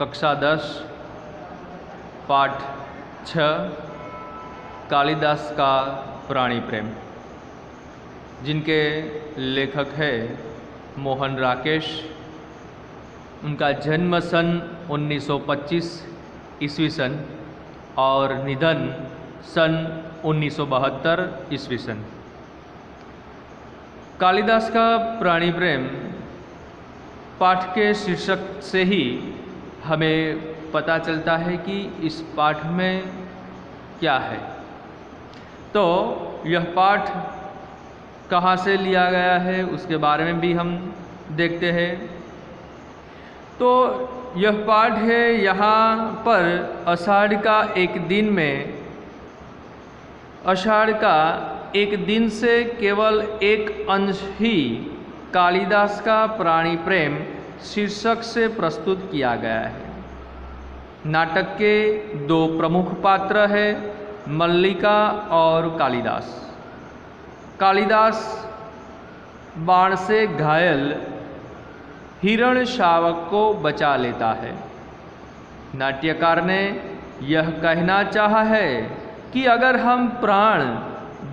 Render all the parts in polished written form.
कक्षा 10 पाठ 6 कालिदास का प्राणी प्रेम, जिनके लेखक है मोहन राकेश। उनका जन्म सन 1925 ईस्वी सन और निधन सन 1972 ईस्वी सन। कालिदास का प्राणी प्रेम पाठ के शीर्षक से ही हमें पता चलता है कि इस पाठ में क्या है। तो यह पाठ कहाँ से लिया गया है उसके बारे में भी हम देखते हैं। तो यह पाठ है यहाँ पर आषाढ़ का एक दिन में, आषाढ़ का एक दिन से केवल एक अंश ही कालिदास का प्राणी प्रेम शीर्षक से प्रस्तुत किया गया है। नाटक के दो प्रमुख पात्र हैं, मल्लिका और कालिदास। कालिदास बाण से घायल हिरण्यशावक को बचा लेता है। नाट्यकार ने यह कहना चाहा है कि अगर हम प्राण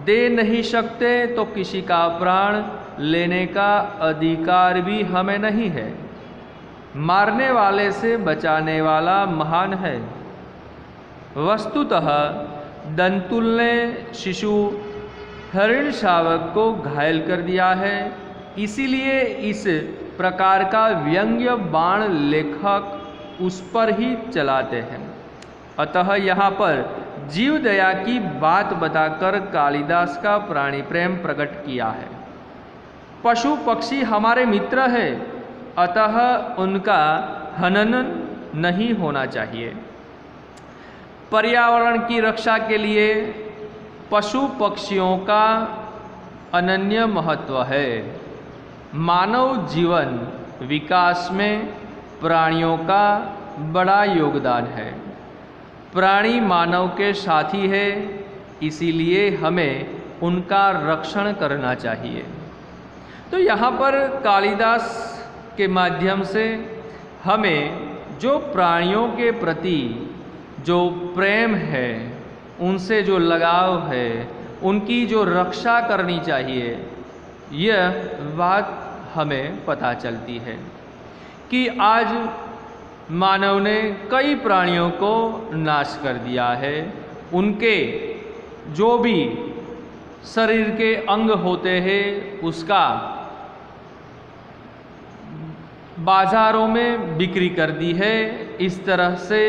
दे नहीं सकते तो किसी का प्राण लेने का अधिकार भी हमें नहीं है। मारने वाले से बचाने वाला महान है। वस्तुतः दंतुल ने शिशु हिरण्यशावक को घायल कर दिया है, इसीलिए इस प्रकार का व्यंग्य बाण लेखक उस पर ही चलाते हैं। अतः यहाँ पर जीव दया की बात बताकर कालिदास का प्राणी प्रेम प्रकट किया है। पशु पक्षी हमारे मित्र है, अतः उनका हनन नहीं होना चाहिए। पर्यावरण की रक्षा के लिए पशु पक्षियों का अनन्य महत्व है। मानव जीवन विकास में प्राणियों का बड़ा योगदान है। प्राणी मानव के साथी है, इसीलिए हमें उनका रक्षण करना चाहिए। तो यहाँ पर कालिदास के माध्यम से हमें जो प्राणियों के प्रति जो प्रेम है, उनसे जो लगाव है, उनकी जो रक्षा करनी चाहिए, यह बात हमें पता चलती है कि आज मानव ने कई प्राणियों को नाश कर दिया है। उनके जो भी शरीर के अंग होते हैं उसका बाजारों में बिक्री कर दी है। इस तरह से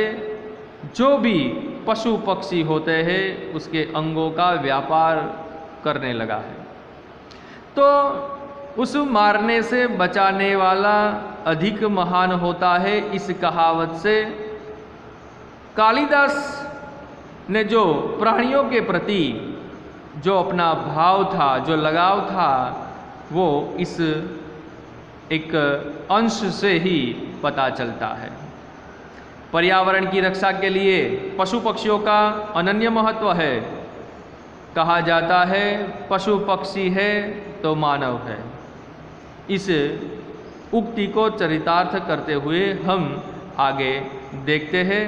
जो भी पशु पक्षी होते हैं उसके अंगों का व्यापार करने लगा है। तो उस मारने से बचाने वाला अधिक महान होता है, इस कहावत से कालिदास ने जो प्राणियों के प्रति जो अपना भाव था, जो लगाव था, वो इस एक अंश से ही पता चलता है। पर्यावरण की रक्षा के लिए पशु पक्षियों का अनन्य महत्व है। कहा जाता है पशु पक्षी है तो मानव है। इस उक्ति को चरितार्थ करते हुए हम आगे देखते हैं।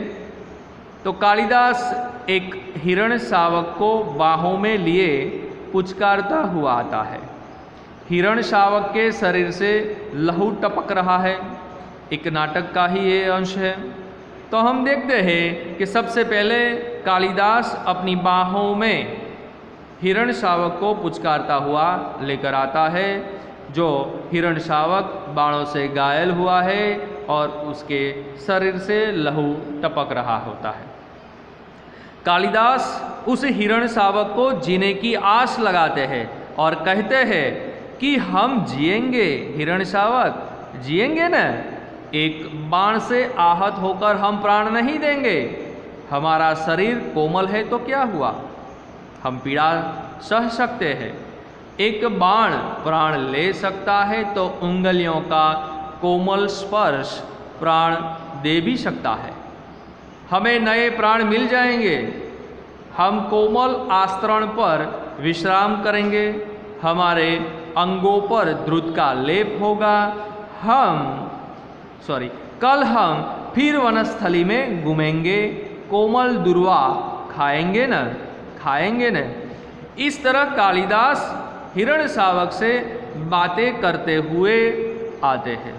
तो कालिदास एक हिरण्यशावक को बाहों में लिए पुचकारता हुआ आता है। हिरण्यशावक के शरीर से लहू टपक रहा है। एक नाटक का ही ये अंश है। तो हम देखते हैं कि सबसे पहले कालिदास अपनी बाहों में हिरण्यशावक को पुचकारता हुआ लेकर आता है। जो हिरण्यशावक बाणों से घायल हुआ है और उसके शरीर से लहू टपक रहा होता है। कालिदास उस हिरण्यशावक को जीने की आस लगाते हैं और कहते हैं कि हम जिएंगे, हिरण्यशावक जिएंगे न। एक बाण से आहत होकर हम प्राण नहीं देंगे। हमारा शरीर कोमल है तो क्या हुआ, हम पीड़ा सह सकते हैं। एक बाण प्राण ले सकता है तो उंगलियों का कोमल स्पर्श प्राण दे भी सकता है। हमें नए प्राण मिल जाएंगे। हम कोमल आस्तरण पर विश्राम करेंगे। हमारे अंगों पर द्रुत का लेप होगा। कल हम फिर वनस्थली में घूमेंगे, कोमल दुर्वा खाएंगे न। इस तरह कालिदास हिरण शावक से बातें करते हुए आते हैं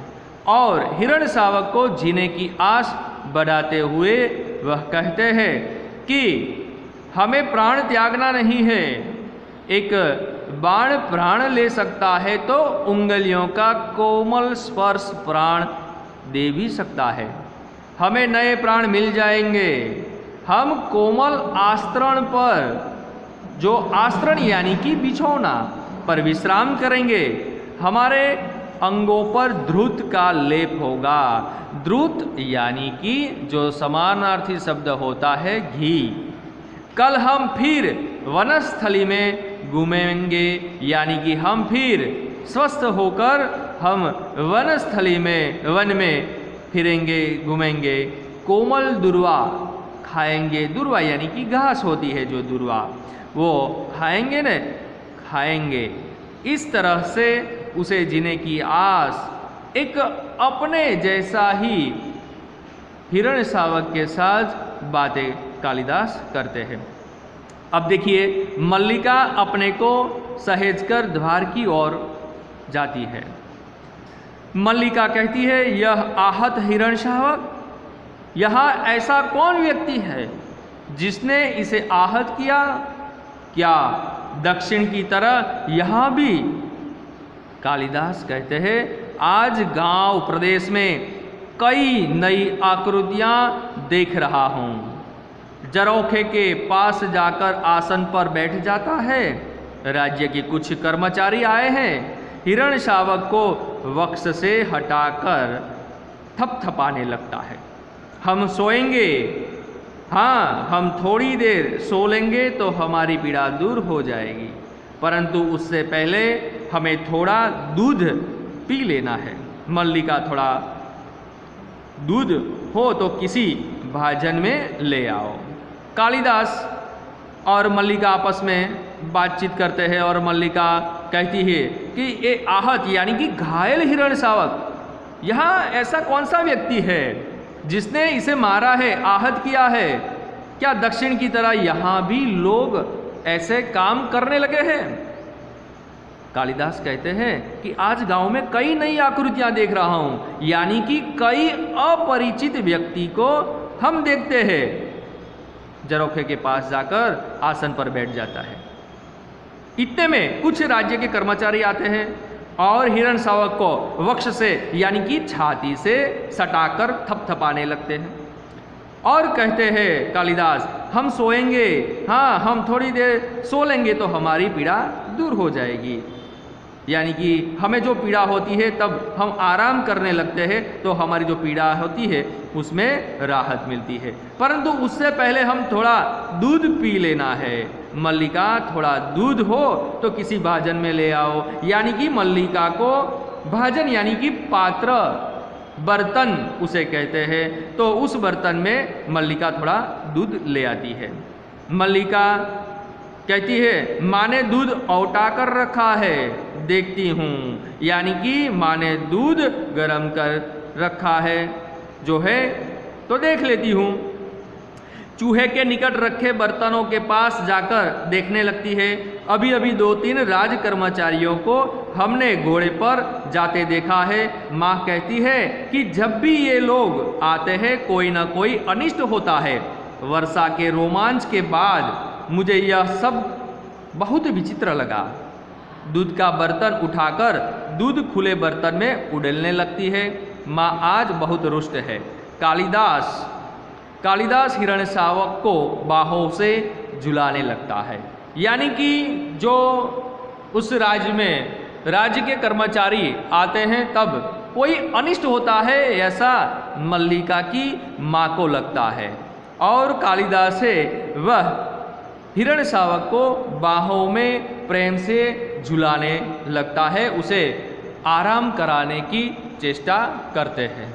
और हिरण शावक को जीने की आस बढ़ाते हुए वह कहते हैं कि हमें प्राण त्यागना नहीं है। एक बाण प्राण ले सकता है तो उंगलियों का कोमल स्पर्श प्राण दे भी सकता है। हमें नए प्राण मिल जाएंगे। हम कोमल आस्तरण पर, जो आस्तरण यानी कि बिछौना पर विश्राम करेंगे। हमारे अंगों पर द्रुत का लेप होगा। द्रुत यानी कि जो समानार्थी शब्द होता है घी। कल हम फिर वनस्थली में घूमेंगे, यानी कि हम फिर स्वस्थ होकर हम वनस्थली में, वन में फिरेंगे, घूमेंगे। कोमल दुर्वा खाएंगे। दुर्वा यानी कि घास होती है जो दुर्वा, वो खाएंगे न, खाएंगे। इस तरह से उसे जीने की आस एक अपने जैसा ही हिरण शावक के साथ बातें कालिदास करते हैं। अब देखिए, मल्लिका अपने को सहेजकर द्वार की ओर जाती है। मल्लिका कहती है, यह आहत हिरण शावक, यहाँ ऐसा कौन व्यक्ति है जिसने इसे आहत किया? क्या दक्षिण की तरह यहाँ भी? कालिदास कहते हैं, आज गांव प्रदेश में कई नई आकृतियां देख रहा हूँ। जरौखे के पास जाकर आसन पर बैठ जाता है। राज्य के कुछ कर्मचारी आए हैं। हिरण शावक को वक्ष से हटाकर थपथपाने लगता है। हम सोएंगे, हाँ हम थोड़ी देर सो लेंगे तो हमारी पीड़ा दूर हो जाएगी, परंतु उससे पहले हमें थोड़ा दूध पी लेना है। मल्लिका, थोड़ा दूध हो तो किसी भाजन में ले आओ। कालिदास और मल्लिका आपस में बातचीत करते हैं और मल्लिका कहती है कि ये आहत यानी कि घायल हिरण शावक, यहाँ ऐसा कौन सा व्यक्ति है जिसने इसे मारा है, आहत किया है? क्या दक्षिण की तरह यहाँ भी लोग ऐसे काम करने लगे हैं? कालिदास कहते हैं कि आज गांव में कई नई आकृतियां देख रहा हूं, यानी कि कई अपरिचित व्यक्ति को हम देखते हैं। जरौखे के पास जाकर आसन पर बैठ जाता है। इतने में कुछ राज्य के कर्मचारी आते हैं और हिरण शावक को वक्ष से यानी कि छाती से सटाकर थपथपाने लगते हैं और कहते हैं, कालिदास हम सोएंगे, हाँ हम थोड़ी देर सो लेंगे तो हमारी पीड़ा दूर हो जाएगी। यानी कि हमें जो पीड़ा होती है तब हम आराम करने लगते हैं तो हमारी जो पीड़ा होती है उसमें राहत मिलती है, परंतु उससे पहले हम थोड़ा दूध पी लेना है। मल्लिका, थोड़ा दूध हो तो किसी भाजन में ले आओ। यानी कि मल्लिका को भाजन यानी कि पात्र, बर्तन उसे कहते हैं, तो उस बर्तन में मल्लिका थोड़ा दूध ले आती है। मल्लिका कहती है, माँ ने दूध औटा कर रखा है, देखती हूँ। यानी कि माँ ने दूध गर्म कर रखा है जो है तो देख लेती हूँ। चूहे के निकट रखे बर्तनों के पास जाकर देखने लगती है। अभी अभी 2-3 राज कर्मचारियों को हमने घोड़े पर जाते देखा है। माँ कहती है कि जब भी ये लोग आते हैं कोई ना कोई अनिष्ट होता है। वर्षा के रोमांच के बाद मुझे यह सब बहुत विचित्र लगा। दूध का बर्तन उठाकर दूध खुले बर्तन में उड़ेलने लगती है। माँ आज बहुत रुष्ट है। कालिदास हिरण शावक को बाहों से झुलाने लगता है। यानी कि जो उस राज्य में राज्य के कर्मचारी आते हैं तब कोई अनिष्ट होता है, ऐसा मल्लिका की माँ को लगता है और कालिदास से वह हिरण शावक को बाहों में प्रेम से झुलाने लगता है, उसे आराम कराने की चेष्टा करते हैं।